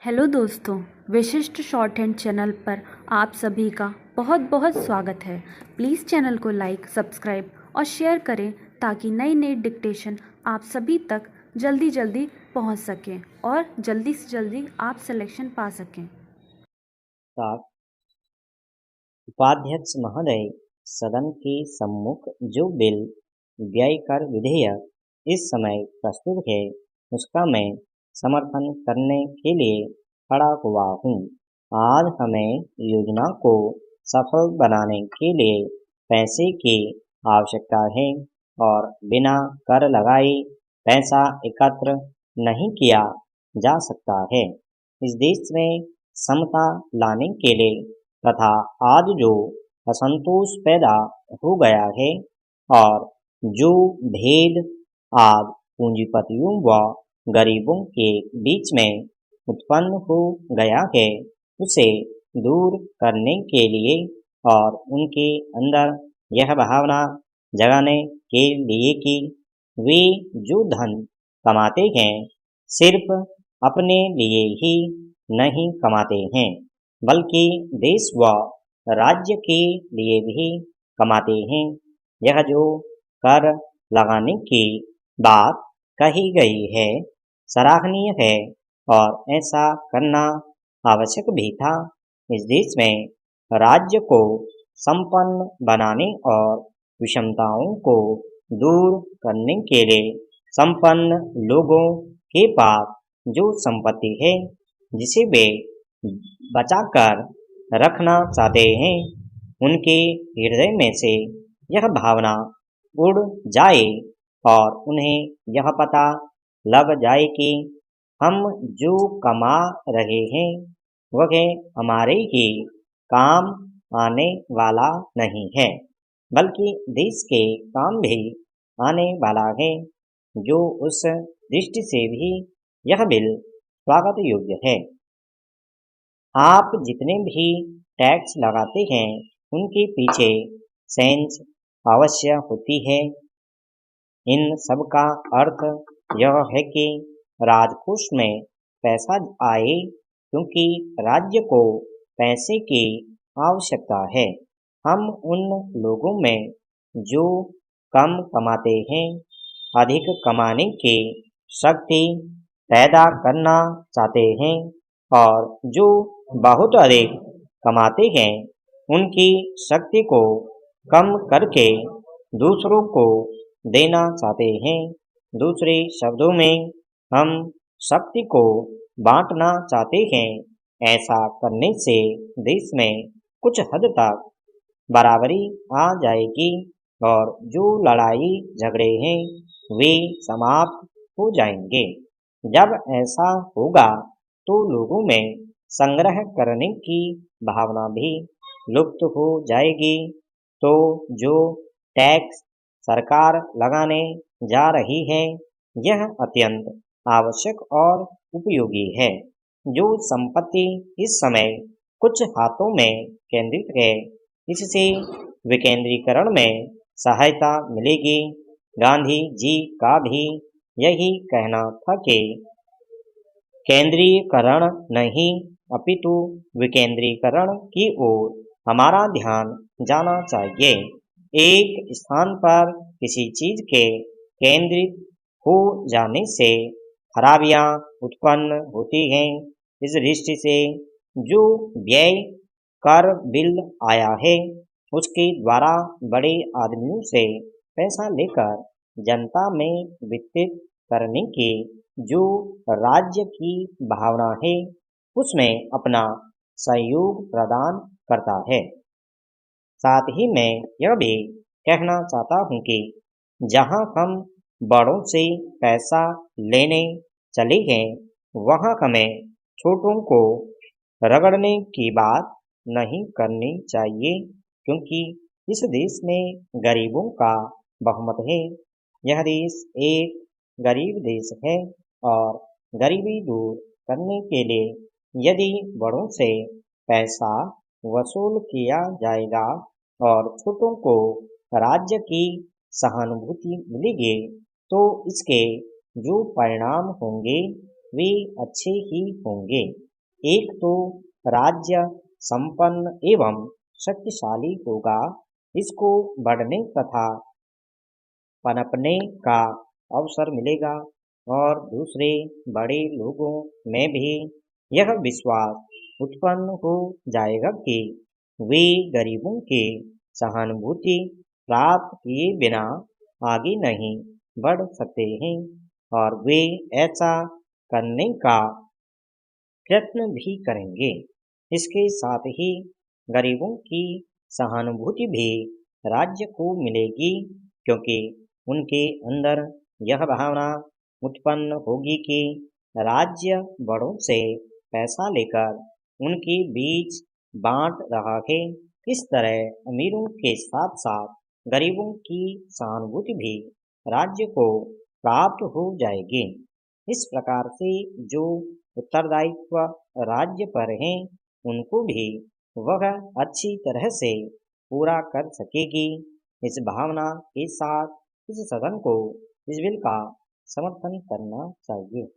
Hello दोस्तों, विशिष्ट short hand channel पर आप सभी का बहुत बहुत स्वागत है। प्लीज़ चैनल को लाइक, सब्सक्राइब और शेयर करें ताकि नई नई डिक्टेशन आप सभी तक जल्दी जल्दी पहुंच सकें और जल्दी से जल्दी आप सिलेक्शन पा सकें। साथ उपाध्यक्ष महोदय, सदन के सम्मुख जो बिल व्यय कर विधेयक इस समय प्रस्तुत है उसका मैं समर्थन करने के लिए खड़ा हुआ हूँ। आज हमें योजना को सफल बनाने के लिए पैसे की आवश्यकता है और बिना कर लगाए पैसा एकत्र नहीं किया जा सकता है। इस देश में समता लाने के लिए तथा आज जो असंतोष पैदा हो गया है और जो भेद आज पूंजीपतियों व गरीबों के बीच में उत्पन्न हो गया है उसे दूर करने के लिए और उनके अंदर यह भावना जगाने के लिए कि वे जो धन कमाते हैं सिर्फ अपने लिए ही नहीं कमाते हैं बल्कि देश व राज्य के लिए भी कमाते हैं। यह जो कर लगाने की बात कही गई है सराहनीय है और ऐसा करना आवश्यक भी था। इस देश में राज्य को संपन्न बनाने और विषमताओं को दूर करने के लिए संपन्न लोगों के पास जो संपत्ति है जिसे वे बचाकर रखना चाहते हैं उनके हृदय में से यह भावना उड़ जाए और उन्हें यह पता लग जाए कि हम जो कमा रहे हैं वह हमारे ही काम आने वाला नहीं है बल्कि देश के काम भी आने वाला है। जो उस दृष्टि से भी यह बिल स्वागत योग्य है। आप जितने भी टैक्स लगाते हैं उनके पीछे सेंस अवश्य होती है। इन सब का अर्थ यह है कि राजकोष में पैसा आए क्योंकि राज्य को पैसे की आवश्यकता है। हम उन लोगों में जो कम कमाते हैं अधिक कमाने की शक्ति पैदा करना चाहते हैं और जो बहुत अधिक कमाते हैं उनकी शक्ति को कम करके दूसरों को देना चाहते हैं। दूसरे शब्दों में हम शक्ति को बांटना चाहते हैं। ऐसा करने से देश में कुछ हद तक बराबरी आ जाएगी और जो लड़ाई झगड़े हैं वे समाप्त हो जाएंगे। जब ऐसा होगा तो लोगों में संग्रह करने की भावना भी लुप्त हो जाएगी। तो जो टैक्स सरकार लगाने जा रही है यह अत्यंत आवश्यक और उपयोगी है। जो संपत्ति इस समय कुछ हाथों में केंद्रित है इससे विकेंद्रीकरण में सहायता मिलेगी। गांधी जी का भी यही कहना था कि केंद्रीकरण नहीं अपितु विकेंद्रीकरण की ओर हमारा ध्यान जाना चाहिए। एक स्थान पर किसी चीज के केंद्रित हो जाने से खराबियां उत्पन्न होती हैं। इस दृष्टि से जो व्यय कर बिल आया है उसके द्वारा बड़े आदमियों से पैसा लेकर जनता में वितरित करने की जो राज्य की भावना है उसमें अपना सहयोग प्रदान करता है। साथ ही मैं यह भी कहना चाहता हूँ कि जहाँ हम बड़ों से पैसा लेने चले हैं वहाँ हमें छोटों को रगड़ने की बात नहीं करनी चाहिए क्योंकि इस देश में गरीबों का बहुमत है। यह देश एक गरीब देश है और गरीबी दूर करने के लिए यदि बड़ों से पैसा वसूल किया जाएगा और छोटों को राज्य की सहानुभूति मिलेगी तो इसके जो परिणाम होंगे वे अच्छे ही होंगे। एक तो राज्य संपन्न एवं शक्तिशाली होगा, इसको बढ़ने तथा पनपने का अवसर मिलेगा और दूसरे बड़े लोगों में भी यह विश्वास उत्पन्न हो जाएगा कि वे गरीबों की सहानुभूति प्राप्त किए बिना आगे नहीं बढ़ सकते हैं और वे ऐसा करने का प्रयत्न भी करेंगे। इसके साथ ही गरीबों की सहानुभूति भी राज्य को मिलेगी, क्योंकि उनके अंदर यह भावना उत्पन्न होगी कि राज्य बड़ों से पैसा लेकर उनके बीच बांट रहा है। इस तरह अमीरों के साथ साथ गरीबों की सहानुभूति भी राज्य को प्राप्त हो जाएगी। इस प्रकार से जो उत्तरदायित्व राज्य पर हैं, उनको भी वह अच्छी तरह से पूरा कर सकेगी। इस भावना के साथ इस सदन को इस बिल का समर्थन करना चाहिए।